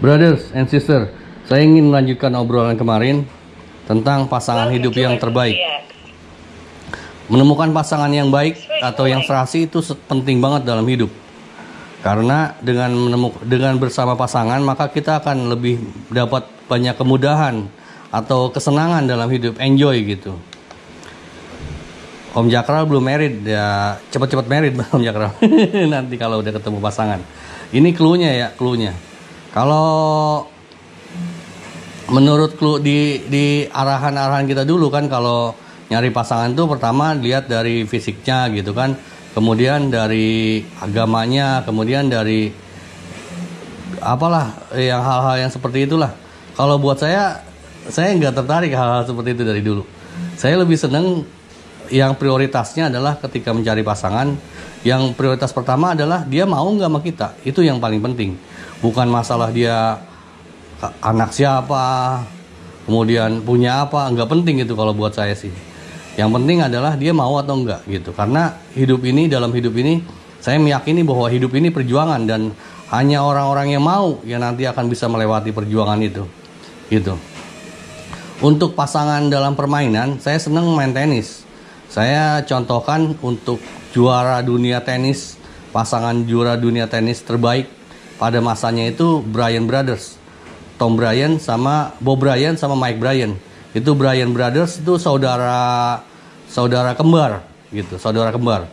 Brothers and sister, saya ingin melanjutkan obrolan kemarin tentang pasangan hidup yang terbaik. Menemukan pasangan yang baik atau yang serasi itu penting banget dalam hidup. Karena dengan bersama pasangan maka kita akan lebih dapat banyak kemudahan atau kesenangan dalam hidup, enjoy gitu. Om Jakral belum married ya, cepat-cepat married Om Jakral. Nanti kalau udah ketemu pasangan. Ini clue-nya ya, clue-nya. Kalau menurut clue di arahan-arahan kita dulu kan, kalau nyari pasangan tuh pertama lihat dari fisiknya gitu kan, kemudian dari agamanya, kemudian dari apalah yang hal-hal yang seperti itulah. Kalau buat saya nggak tertarik hal-hal seperti itu dari dulu. Saya lebih seneng yang prioritasnya adalah ketika mencari pasangan, yang prioritas pertama adalah dia mau nggak sama kita. Itu yang paling penting. Bukan masalah dia anak siapa, kemudian punya apa, nggak penting itu kalau buat saya sih. Yang penting adalah dia mau atau enggak gitu. Karena dalam hidup ini saya meyakini bahwa hidup ini perjuangan, dan hanya orang-orang yang mau yang nanti akan bisa melewati perjuangan itu. Gitu. Untuk pasangan dalam permainan, saya senang main tenis. Saya contohkan untuk juara dunia tenis, pasangan juara dunia tenis terbaik pada masanya itu Bryan Brothers. Tom Bryan sama Bob Bryan sama Mike Bryan. Itu Bryan Brothers itu saudara kembar gitu, saudara kembar.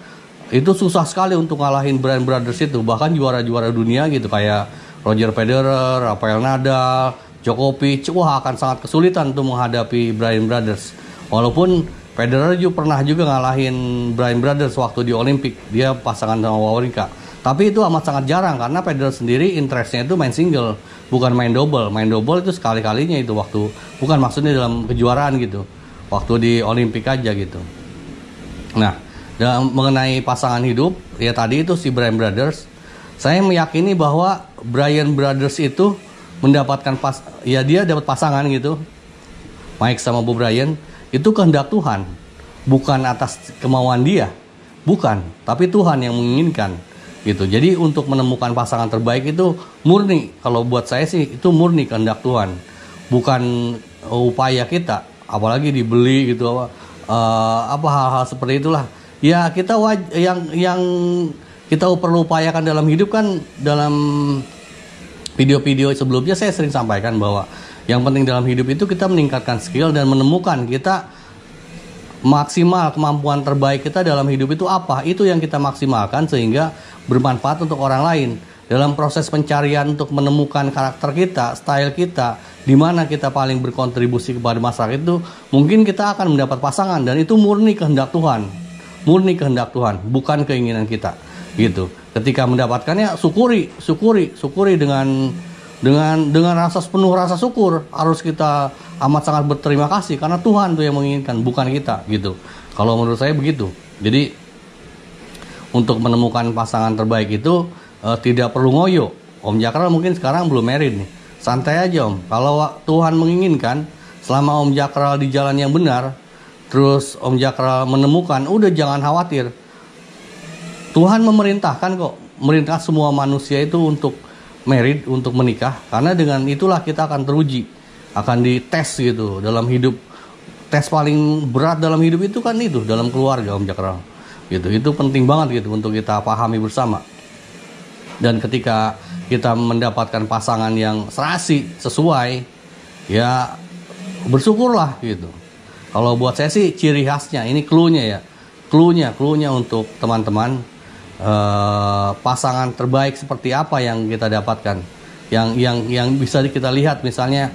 Itu susah sekali untuk ngalahin Bryan Brothers itu, bahkan juara-juara dunia gitu kayak Roger Federer, Rafael Nadal, Djokovic, wah akan sangat kesulitan untuk menghadapi Bryan Brothers. Walaupun Federer juga pernah ngalahin Bryan Brothers waktu di Olimpik, dia pasangan sama Wawrinka. Tapi itu amat sangat jarang karena Federer sendiri interestnya itu main single, bukan main double. Main double itu sekali-kalinya itu waktu, bukan maksudnya dalam kejuaraan gitu, waktu di Olimpik aja gitu. Nah, mengenai pasangan hidup, ya tadi itu si Bryan Brothers, saya meyakini bahwa Bryan Brothers itu mendapatkan dia dapat pasangan gitu, Mike sama Bob Bryan, itu kehendak Tuhan, bukan atas kemauan dia, bukan, tapi Tuhan yang menginginkan. Gitu. Jadi untuk menemukan pasangan terbaik itu murni, kalau buat saya sih itu murni kehendak Tuhan, bukan upaya kita, apalagi dibeli gitu, apa hal-hal seperti itulah. Ya kita yang kita perlu upayakan dalam hidup kan, dalam video-video sebelumnya saya sering sampaikan bahwa yang penting dalam hidup itu kita meningkatkan skill dan menemukan kita maksimal kemampuan terbaik kita dalam hidup itu apa, itu yang kita maksimalkan sehingga bermanfaat untuk orang lain. Dalam proses pencarian untuk menemukan karakter kita, style kita, di mana kita paling berkontribusi kepada masyarakat itu, mungkin kita akan mendapat pasangan, dan itu murni kehendak Tuhan, bukan keinginan kita. Gitu. Ketika mendapatkannya, syukuri dengan penuh rasa syukur. Harus kita amat sangat berterima kasih karena Tuhan tuh yang menginginkan, bukan kita gitu. Kalau menurut saya begitu. Jadi untuk menemukan pasangan terbaik itu tidak perlu ngoyo. Om Jakral mungkin sekarang belum married nih. Santai aja Om. Kalau Tuhan menginginkan, selama Om Jakral di jalan yang benar, terus Om Jakral menemukan, udah jangan khawatir. Tuhan memerintahkan kok, merintah semua manusia itu untuk married, untuk menikah, karena dengan itulah kita akan teruji, akan dites gitu dalam hidup. Tes paling berat dalam hidup itu kan itu dalam keluarga Om Jakral gitu. Itu penting banget gitu untuk kita pahami bersama. Dan ketika kita mendapatkan pasangan yang serasi, sesuai, ya bersyukurlah gitu. Kalau buat saya sih ciri khasnya, ini clue-nya ya, clue-nya untuk teman-teman, pasangan terbaik seperti apa yang kita dapatkan, yang bisa kita lihat. Misalnya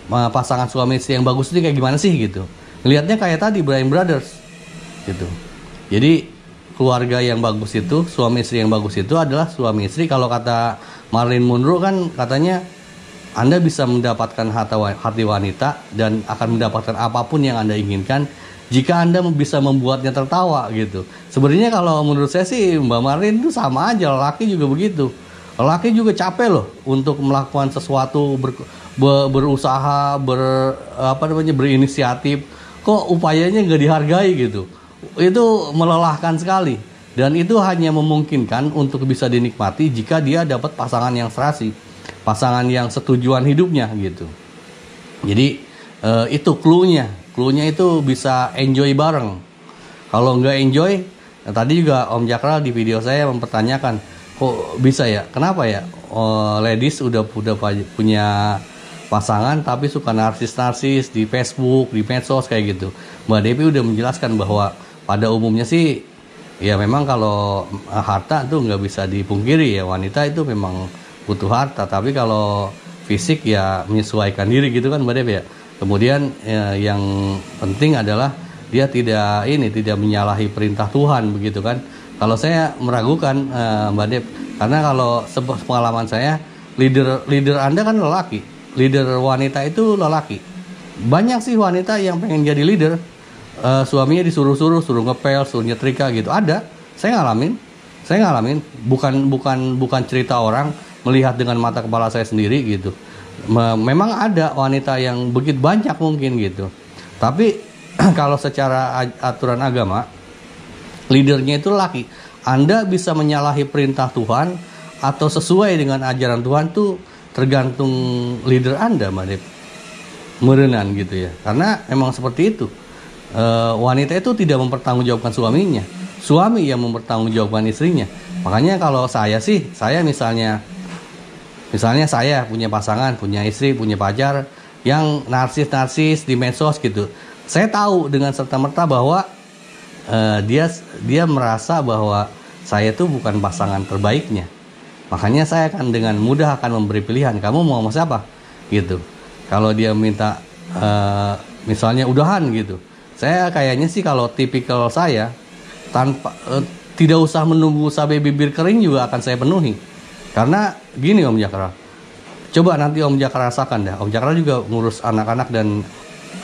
pasangan suami istri yang bagus itu kayak gimana sih gitu. Ngelihatnya kayak tadi Bryan Brothers gitu. Jadi keluarga yang bagus itu, suami istri yang bagus itu adalah suami istri. Kalau kata Marilyn Monroe kan katanya, Anda bisa mendapatkan hati wanita dan akan mendapatkan apapun yang Anda inginkan jika Anda bisa membuatnya tertawa gitu. Sebenarnya kalau menurut saya sih Mbak Marilyn itu sama aja, lelaki juga begitu. Lelaki juga capek loh untuk melakukan sesuatu, berusaha, berinisiatif. Kok upayanya nggak dihargai gitu. Itu melelahkan sekali, dan itu hanya memungkinkan untuk bisa dinikmati jika dia dapat pasangan yang serasi. pasangan yang setujuan hidupnya gitu. Jadi itu clue-nya itu bisa enjoy bareng. Kalau nggak enjoy, tadi juga Om Jakral di video saya mempertanyakan, kok bisa ya? Kenapa ya? Ladies udah punya pasangan tapi suka narsis di Facebook, di medsos kayak gitu. Mbak Devi udah menjelaskan bahwa pada umumnya sih ya memang kalau harta tuh nggak bisa dipungkiri ya, wanita itu memang butuh harta, tapi kalau fisik ya menyesuaikan diri gitu kan Mbak Devi ya. Kemudian yang penting adalah dia tidak menyalahi perintah Tuhan begitu kan. Kalau saya meragukan Mbak Dev, karena kalau pengalaman saya, leader Anda kan lelaki, leader wanita itu lelaki. Banyak sih wanita yang pengen jadi leader, suaminya suruh ngepel, suruh nyetrika gitu. Ada, saya ngalamin, bukan cerita orang, melihat dengan mata kepala saya sendiri gitu. Memang ada wanita yang begitu banyak mungkin gitu. Tapi kalau secara aturan agama, leadernya itu laki. Anda bisa menyalahi perintah Tuhan atau sesuai dengan ajaran Tuhan tuh tergantung leader Anda, Mbak Dev. Merenan gitu ya. Karena memang seperti itu. Wanita itu tidak mempertanggungjawabkan suaminya. Suami yang mempertanggungjawabkan istrinya. Makanya kalau saya misalnya saya punya pasangan, punya istri, punya pacar yang narsis di medsos gitu. Saya tahu dengan serta-merta bahwa dia merasa bahwa saya tuh bukan pasangan terbaiknya. Makanya saya akan dengan mudah akan memberi pilihan, kamu mau sama siapa? Gitu. Kalau dia minta misalnya udahan gitu. Saya kayaknya sih kalau tipikal saya tidak usah menunggu sampai bibir kering juga akan saya penuhi. Karena gini Om Jakral. Coba nanti Om Jakral rasakan dah. Om Jakral juga ngurus anak-anak dan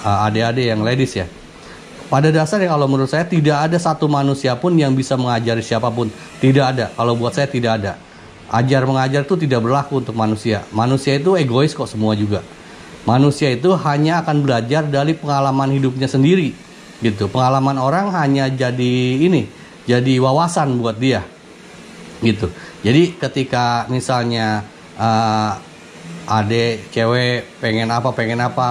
adik-adik yang ladies ya. Pada dasarnya kalau menurut saya tidak ada satu manusia pun yang bisa mengajari siapapun. Tidak ada. Kalau buat saya tidak ada. Ajar mengajar itu tidak berlaku untuk manusia. Manusia itu egois kok semua juga. Manusia itu hanya akan belajar dari pengalaman hidupnya sendiri. Gitu. Pengalaman orang hanya jadi wawasan buat dia. Gitu. Jadi ketika misalnya adek cewek pengen apa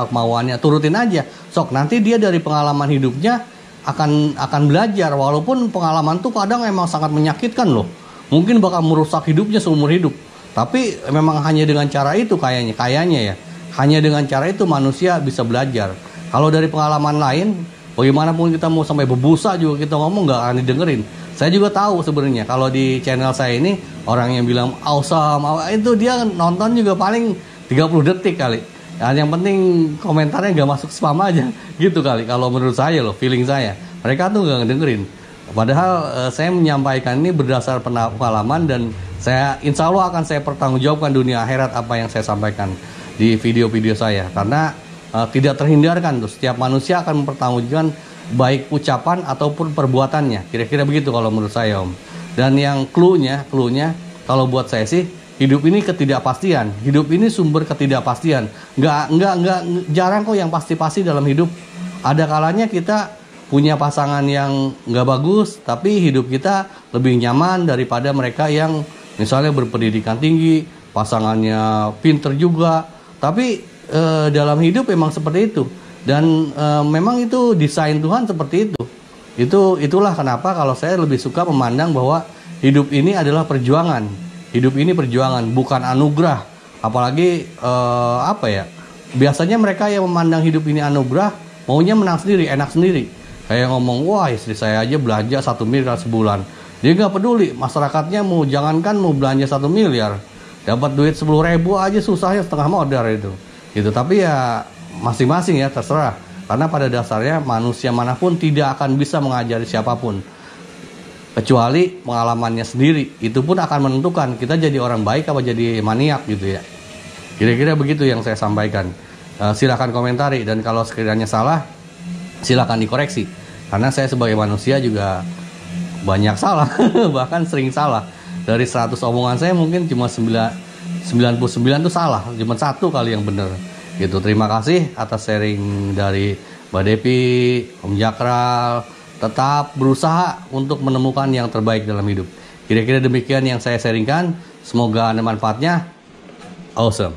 kemauannya turutin aja, sok nanti dia dari pengalaman hidupnya akan belajar, walaupun pengalaman tuh kadang emang sangat menyakitkan loh, mungkin bakal merusak hidupnya seumur hidup, tapi memang hanya dengan cara itu kayaknya ya, hanya dengan cara itu manusia bisa belajar. Kalau dari pengalaman lain, bagaimanapun kita mau sampai berbusa juga kita ngomong nggak akan didengerin. Saya juga tahu sebenarnya kalau di channel saya ini orang yang bilang awesome itu dia nonton juga paling 30 detik kali. Yang penting komentarnya gak masuk spam aja gitu kali. Kalau menurut saya loh, feeling saya, mereka tuh gak ngedengerin. Padahal saya menyampaikan ini berdasar pengalaman dan saya insya Allah akan saya pertanggungjawabkan dunia akhirat apa yang saya sampaikan di video-video saya. Karena tidak terhindarkan tuh, setiap manusia akan mempertanggungjawabkan baik ucapan ataupun perbuatannya. Kira-kira begitu kalau menurut saya Om. Dan yang clue-nya kalau buat saya sih, hidup ini ketidakpastian. Hidup ini sumber ketidakpastian. Nggak jarang kok yang pasti-pasti dalam hidup. Ada kalanya kita punya pasangan yang nggak bagus, tapi hidup kita lebih nyaman daripada mereka yang misalnya berpendidikan tinggi, pasangannya pinter juga. Tapi dalam hidup memang seperti itu. Dan memang itu desain Tuhan seperti itu. Itulah kenapa kalau saya lebih suka memandang bahwa hidup ini adalah perjuangan. Hidup ini perjuangan, bukan anugerah. Apalagi biasanya mereka yang memandang hidup ini anugerah maunya menang sendiri, enak sendiri. Kayak ngomong, wah istri saya aja belanja 1 miliar sebulan. Dia nggak peduli, masyarakatnya jangankan mau belanja 1 miliar, dapat duit 10.000 aja susahnya setengah modal itu. Gitu. Tapi ya masing-masing ya terserah. Karena pada dasarnya manusia manapun tidak akan bisa mengajari siapapun kecuali pengalamannya sendiri. Itu pun akan menentukan kita jadi orang baik apa jadi maniak gitu ya. Kira-kira begitu yang saya sampaikan. Silakan komentari, dan kalau sekiranya salah silakan dikoreksi. Karena saya sebagai manusia juga banyak salah, bahkan sering salah. Dari 100 omongan saya mungkin cuma 99 itu salah, cuma 1 kali yang benar. Gitu. Terima kasih atas sharing dari Mbak Devi, Om Jakral. Tetap berusaha untuk menemukan yang terbaik dalam hidup. Kira-kira demikian yang saya sharingkan. Semoga ada manfaatnya. Awesome.